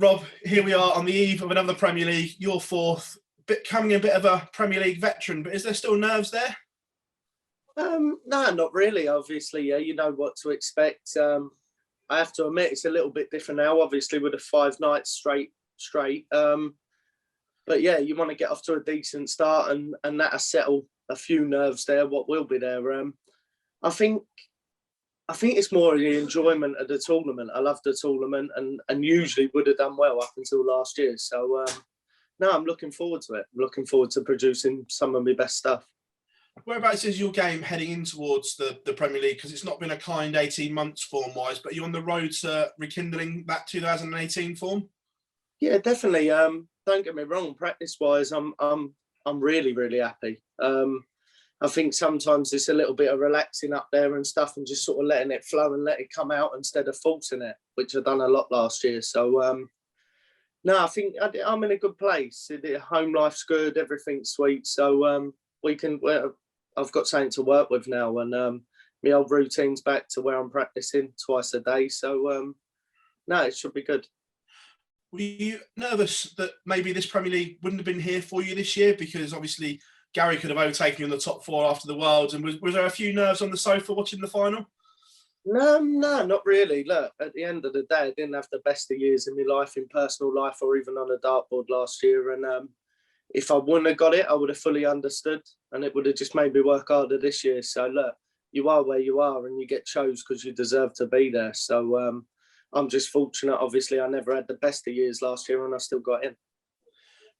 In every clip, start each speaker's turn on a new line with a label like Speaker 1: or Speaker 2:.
Speaker 1: Rob, here we are on the eve of another Premier League, your fourth, becoming a bit of a Premier League veteran, but is there still nerves there?
Speaker 2: No, not really. Obviously, yeah, you know what to expect. I have to admit, it's a little bit different now, obviously, with the 5 nights straight. But yeah, you want to get off to a decent start, and that'll settle a few nerves there, what will be there. I think it's more the enjoyment of the tournament. I love the tournament and usually would have done well up until last year. So, no, I'm looking forward to it. I'm looking forward to producing some of my best stuff.
Speaker 1: Whereabouts is your game heading in towards the Premier League? Because it's not been a kind 18 months form-wise, but you're on the road to rekindling that 2018 form?
Speaker 2: Yeah, definitely. Don't get me wrong, practice-wise, I'm really, really happy. I think sometimes it's a little bit of relaxing up there and stuff and just sort of letting it flow and let it come out instead of forcing it, which I've done a lot last year. So, no, I think I'm in a good place. Home life's good, everything's sweet. So I've got something to work with now, and my old routine's back to where I'm practicing twice a day. So, no, it should be good.
Speaker 1: Were you nervous that maybe this Premier League wouldn't have been here for you this year? Because obviously Gary could have overtaken you in the top 4 after the Worlds. And was there a few nerves on the sofa watching the final?
Speaker 2: No, not really. Look, at the end of the day, I didn't have the best of years in my life, in personal life, or even on a dartboard last year. And if I wouldn't have got it, I would have fully understood, and it would have just made me work harder this year. So look, you are where you are, and you get chose because you deserve to be there. So I'm just fortunate. Obviously, I never had the best of years last year, and I still got in.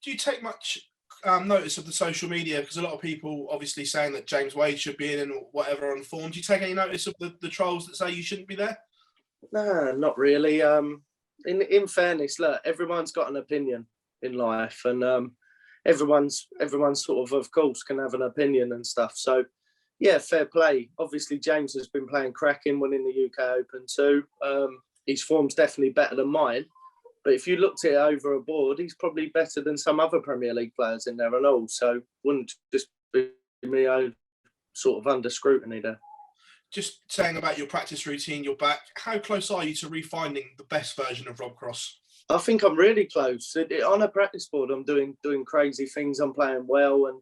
Speaker 1: Do you take much notice of the social media? Because a lot of people obviously saying that James Wade should be in and whatever on form. Do you take any notice of the trolls that say you shouldn't be there?
Speaker 2: No, not really. In fairness, look, everyone's got an opinion in life, and everyone's sort of course, can have an opinion and stuff. So, yeah, fair play. Obviously, James has been playing cracking, winning the UK Open too. His form's definitely better than mine. But if you looked at it over a board, he's probably better than some other Premier League players in there and all. So wouldn't just be me sort of under scrutiny there.
Speaker 1: Just saying about your practice routine, you're back. How close are you to refinding the best version of Rob Cross?
Speaker 2: I think I'm really close. On a practice board, I'm doing crazy things. I'm playing well,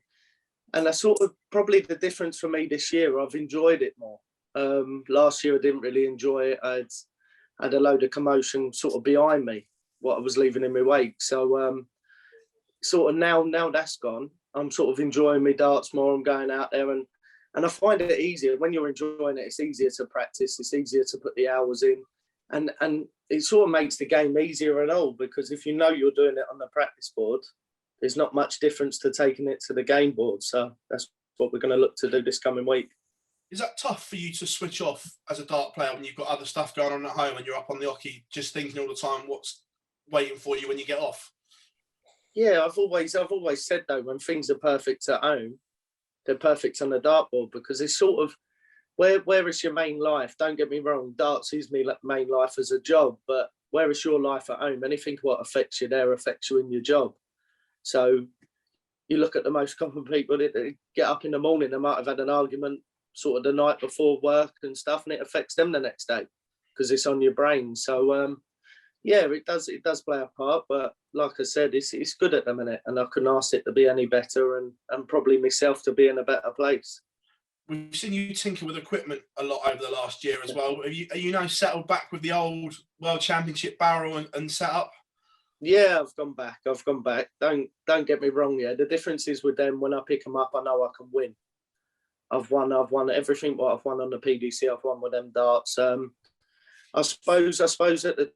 Speaker 2: and I sort of probably the difference for me this year. I've enjoyed it more. Last year I didn't really enjoy it. I had a load of commotion sort of behind me, what I was leaving in my wake. So sort of now that's gone, I'm sort of enjoying my darts more. I'm going out there and I find it easier. When you're enjoying it, it's easier to practice. It's easier to put the hours in. And it sort of makes the game easier and all, because if you know you're doing it on the practice board, there's not much difference to taking it to the game board. So that's what we're going to look to do this coming week.
Speaker 1: Is that tough for you to switch off as a dart player when you've got other stuff going on at home and you're up on the oche, just thinking all the time what's waiting for you when you get off?
Speaker 2: Yeah, I've always said though, when things are perfect at home, they're perfect on the dartboard, because it's sort of where is your main life? Don't get me wrong, darts is my main life as a job, but where is your life at home? Anything what affects you there affects you in your job. So you look at the most common people that get up in the morning, they might have had an argument sort of the night before work and stuff, and it affects them the next day because it's on your brain. So yeah, it does play a part, but like I said, it's good at the minute, and I couldn't ask it to be any better, and probably myself to be in a better place.
Speaker 1: We've seen you tinker with equipment a lot over the last year as well. Are you now settled back with the old World Championship barrel and set up?
Speaker 2: Yeah, I've gone back. Don't get me wrong. Yeah, the difference is with them, when I pick them up, I know I can win. I've won everything what I've won on the PDC. I've won with them darts. I suppose at the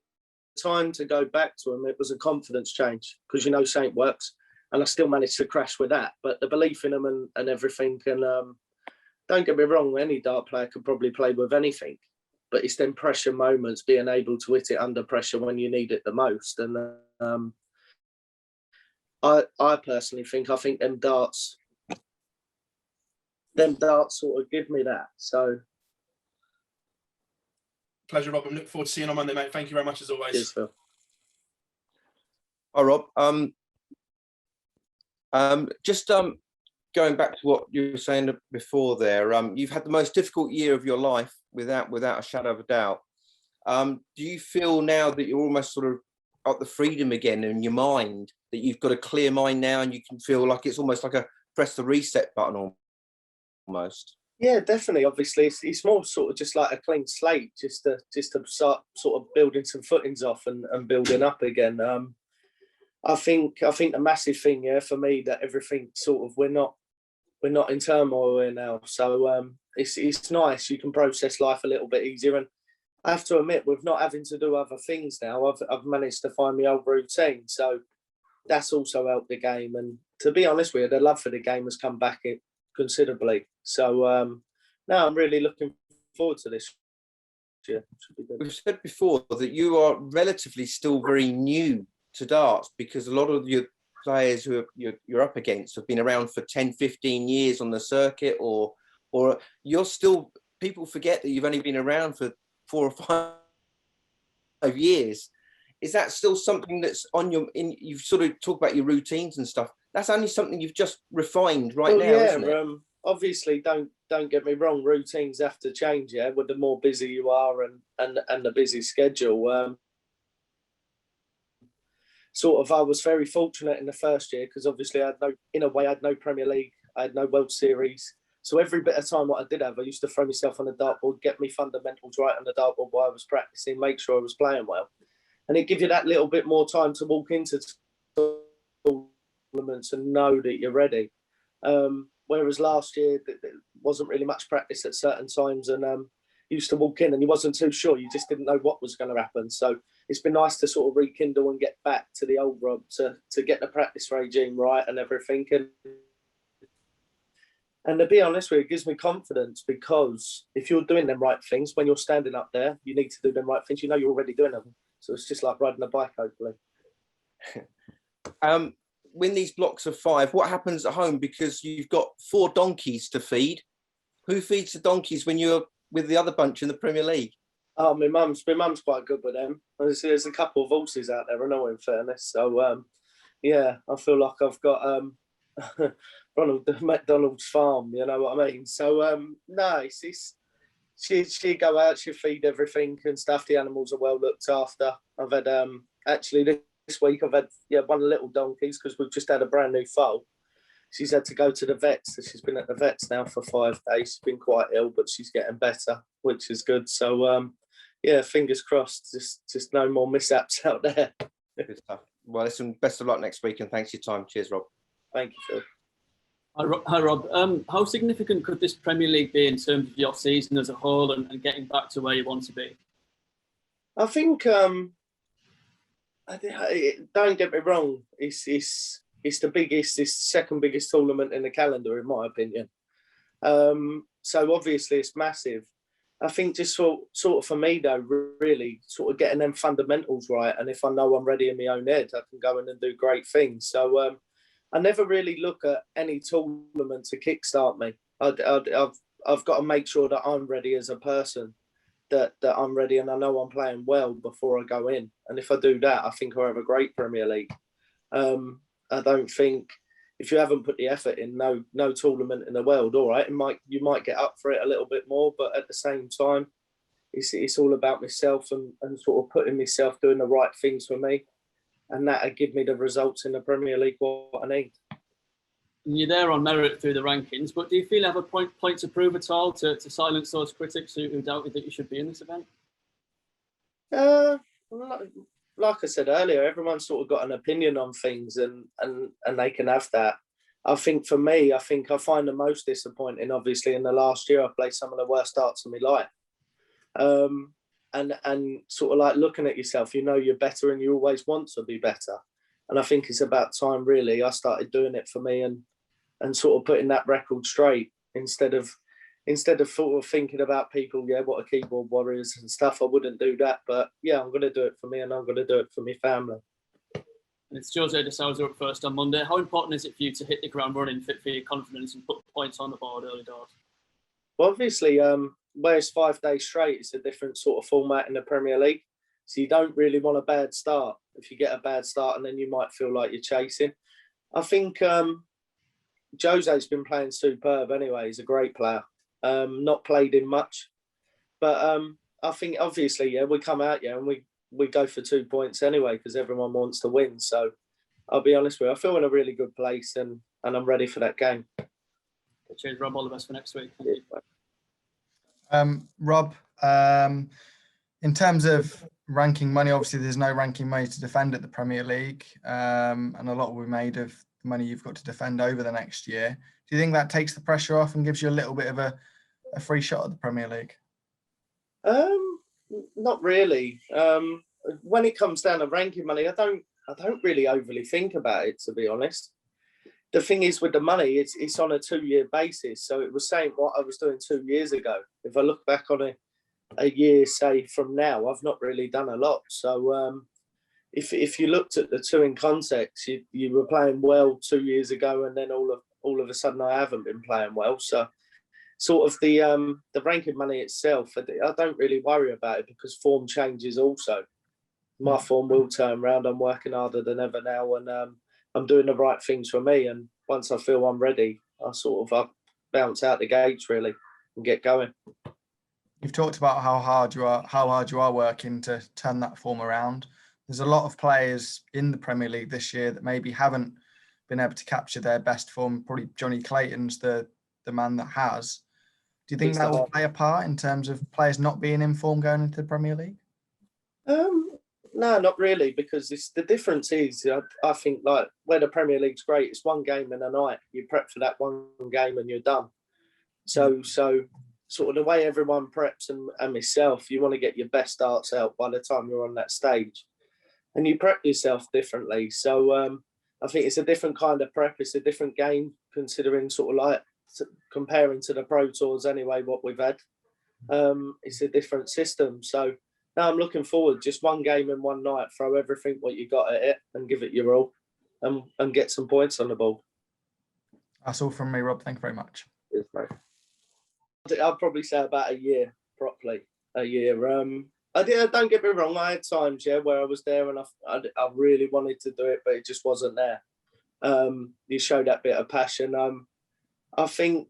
Speaker 2: time to go back to them, it was a confidence change, because you know Saint works, and I still managed to crash with that. But the belief in them and everything, and don't get me wrong, any dart player could probably play with anything, but it's them pressure moments, being able to hit it under pressure when you need it the most. And I personally think them darts sort of give me that. So
Speaker 1: pleasure, Rob. I'm looking forward to seeing you on Monday, mate. Thank you very much as always.
Speaker 2: Cheers, Phil.
Speaker 3: Hi, Rob. Just going back to what you were saying before there, you've had the most difficult year of your life without a shadow of a doubt. Do you feel now that you're almost sort of got the freedom again in your mind, that you've got a clear mind now and you can feel like it's almost like a press the reset button almost?
Speaker 2: Yeah, definitely. Obviously, it's more sort of just like a clean slate, just to start sort of building some footings off and building up again. I think the massive thing, yeah, for me, that everything sort of we're not in turmoil here now, so it's nice. You can process life a little bit easier, and I have to admit, with not having to do other things now, I've managed to find my old routine, so that's also helped the game. And to be honest with you, the love for the game has come back considerably. So now I'm really looking forward to this year. Should be good.
Speaker 3: We've said before that you are relatively still very new to darts, because a lot of your players who you're up against have been around for 10, 15 years on the circuit, or you're still, people forget that you've only been around for 4 or 5 years. Is that still something that's on you've sort of talked about your routines and stuff? That's only something you've just refined right now,
Speaker 2: yeah,
Speaker 3: isn't it?
Speaker 2: Obviously, don't get me wrong, routines have to change, yeah, with the more busy you are and the busy schedule. Sort of, I was very fortunate in the first year because obviously I had no Premier League, I had no World Series. So every bit of time what I did have, I used to throw myself on the dartboard, get me fundamentals right on the dartboard while I was practicing, make sure I was playing well. And it gives you that little bit more time to walk into tournaments and know that you're ready. Whereas last year, there wasn't really much practice at certain times, and you used to walk in and you wasn't too sure. You just didn't know what was going to happen. So it's been nice to sort of rekindle and get back to the old Rob, to get the practice regime right and everything. And to be honest with you, it gives me confidence, because if you're doing them right things, when you're standing up there, you need to do them right things. You know you're already doing them. So it's just like riding a bike, hopefully.
Speaker 3: Win these blocks of 5. What happens at home? Because you've got 4 donkeys to feed. Who feeds the donkeys when you're with the other bunch in the Premier League?
Speaker 2: Oh, my mum's quite good with them. There's a couple of horses out there, I know, in fairness. So yeah, I feel like I've got Ronald McDonald's farm. You know what I mean? So no, she go out, she feed everything and stuff. The animals are well looked after. I've had actually this week I've had one of the little donkeys, because we've just had a brand new foal. She's had to go to the vets. She's been at the vets now for 5 days. She's been quite ill, but she's getting better, which is good. So yeah, fingers crossed. Just no more mishaps out there.
Speaker 3: Good stuff. Well, listen, best of luck next week, and thanks for your time. Cheers, Rob.
Speaker 2: Thank you, Phil.
Speaker 4: Hi, Rob. How significant could this Premier League be in terms of your season as a whole and getting back to where you want to be?
Speaker 2: I think, don't get me wrong, it's the biggest, it's the second biggest tournament in the calendar, in my opinion. So obviously it's massive. I think just sort of for me though, really sort of getting them fundamentals right, and if I know I'm ready in my own head, I can go in and do great things. So I never really look at any tournament to kickstart me. I've got to make sure that I'm ready as a person, that I'm ready and I know I'm playing well before I go in. And if I do that, I think I'll have a great Premier League. I don't think, if you haven't put the effort in, no tournament in the world, all right, you might get up for it a little bit more, but at the same time, it's all about myself and sort of putting myself, doing the right things for me, and that'll give me the results in the Premier League what I need.
Speaker 4: And you're there on merit through the rankings, but do you feel you have a point to prove at all to silence those critics who doubted that you should be in this event?
Speaker 2: Like I said earlier, everyone's sort of got an opinion on things, and they can have that. I think for me, I find the most disappointing, obviously, in the last year, I played some of the worst darts of my life. And sort of like looking at yourself, you know you're better and you always want to be better. And I think it's about time, really, I started doing it for me and sort of putting that record straight, instead of sort of thinking about people, what are keyboard warriors and stuff. I wouldn't do that, but yeah, I'm going to do it for me, and I'm going to do it for my family.
Speaker 4: And it's Jose de Sousa up first on Monday. How important is it for you to hit the ground running, fit for your confidence, and put points on the board early doors?
Speaker 2: Well, obviously, where it's 5 days straight, it's a different sort of format in the Premier League. So you don't really want a bad start. If you get a bad start, and then you might feel like you're chasing. I think Jose's been playing superb anyway. He's a great player. Not played in much. But I think, obviously, we come out, and we go for 2 points anyway because everyone wants to win. So I'll be honest with you, I feel in a really good place and I'm ready for that game.
Speaker 4: Cheers, Rob. All the best for next week. Thank you.
Speaker 5: Rob, in terms of ranking money, obviously there's no ranking money to defend at the Premier League, and a lot will be made of the money you've got to defend over the next year. Do you think that takes the pressure off and gives you a little bit of a free shot at the Premier League?
Speaker 2: Not really. When it comes down to ranking money, I don't really overly think about it, to be honest. The thing is with the money, it's on a 2-year basis. So it was saying what I was doing 2 years ago. If I look back on a year, say from now, I've not really done a lot. So if you looked at the two in context, you were playing well 2 years ago, and then all of a sudden I haven't been playing well. So sort of the ranking money itself, I don't really worry about it because form changes also. My form will turn around. I'm working harder than ever now, and I'm doing the right things for me. And once I feel I'm ready, I bounce out the gates really and get going.
Speaker 5: You've talked about how hard you are working to turn that form around. There's a lot of players in the Premier League this year that maybe haven't been able to capture their best form. Probably Johnny Clayton's the man that has. Do you think that will play a part in terms of players not being in form going into the Premier League?
Speaker 2: No, not really, because the difference is, I think, like where the Premier League's great, it's one game in a night. You prep for that one game and you're done. So sort of the way everyone preps and myself, you want to get your best darts out by the time you're on that stage, and you prep yourself differently. So I think it's a different kind of prep. It's a different game, considering sort of like comparing to the Pro Tours anyway, what we've had. It's a different system. So now I'm looking forward, just one game in one night, throw everything what you got at it and give it your all and get some points on the board.
Speaker 5: That's all from me, Rob. Thank you very much.
Speaker 2: Cheers, mate. I'd probably say about a year, properly. A year. Don't get me wrong, I had times, where I was there and I really wanted to do it, but it just wasn't there. You showed that bit of passion. I think,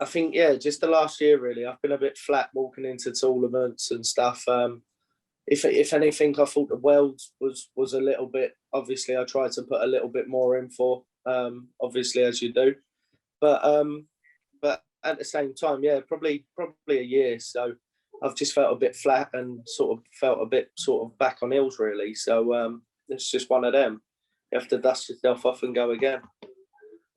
Speaker 2: just the last year, really, I've been a bit flat walking into tournaments and stuff. If anything, I thought the world was a little bit, obviously I tried to put a little bit more in for, obviously, as you do. But at the same time, probably a year. So I've just felt a bit flat and sort of felt a bit sort of back on heels, really. So it's just one of them. You have to dust yourself off and go again.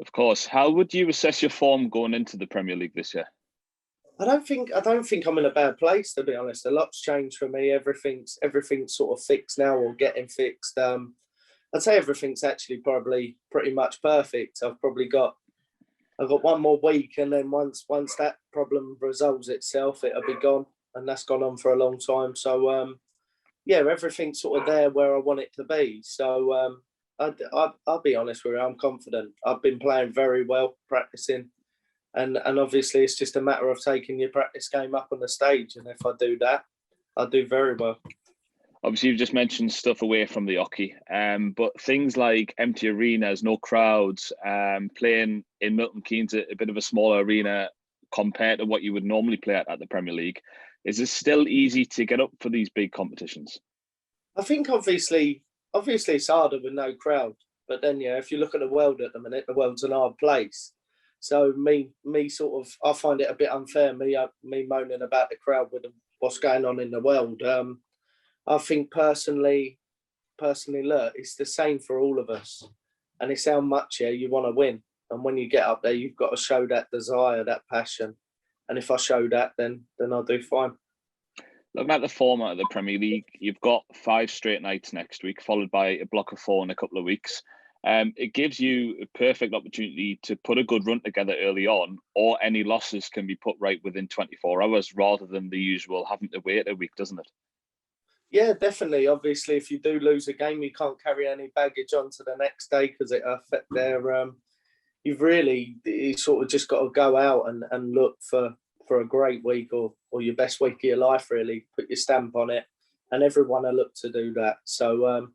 Speaker 6: Of course. How would you assess your form going into the Premier League this year?
Speaker 2: I don't think I'm in a bad place, to be honest. A lot's changed for me. Everything's sort of fixed now, or getting fixed. I'd say everything's actually probably pretty much perfect. I've got one more week, and then once that problem resolves itself, it'll be gone, and that's gone on for a long time. So everything's sort of there where I want it to be. So I'll be honest with you, I'm confident. I've been playing very well, practicing. And obviously it's just a matter of taking your practice game up on the stage. And if I do that, I'll do very well.
Speaker 6: Obviously, you've just mentioned stuff away from the hockey, but things like empty arenas, no crowds, playing in Milton Keynes, a bit of a smaller arena compared to what you would normally play at the Premier League. Is it still easy to get up for these big competitions? I
Speaker 2: think obviously it's harder with no crowd. But then, if you look at the world at the minute, the world's an hard place. So me sort of, I find it a bit unfair, me moaning about the crowd with what's going on in the world. I think personally, look, it's the same for all of us. And it's how much you want to win. And when you get up there, you've got to show that desire, that passion. And if I show that, then I'll do fine.
Speaker 6: Looking at the format of the Premier League, you've got 5 straight nights next week, followed by a block of 4 in a couple of weeks. It gives you a perfect opportunity to put a good run together early on, or any losses can be put right within 24 hours rather than the usual having to wait a week, doesn't it? Yeah, definitely. Obviously, if you do lose a game, you can't carry any baggage on to the next day because it affects their... you sort of just got to go out and look for a great week or your best week of your life, really. Put your stamp on it. And everyone will look to do that. So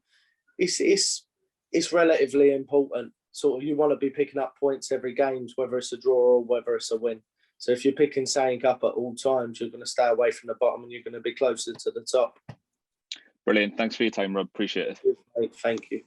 Speaker 6: it's relatively important. Sort of, you want to be picking up points every game, whether it's a draw or whether it's a win. So if you're picking saying up at all times, you're going to stay away from the bottom and you're going to be closer to the top. Brilliant. Thanks for your time, Rob. Appreciate it.
Speaker 2: Thank you.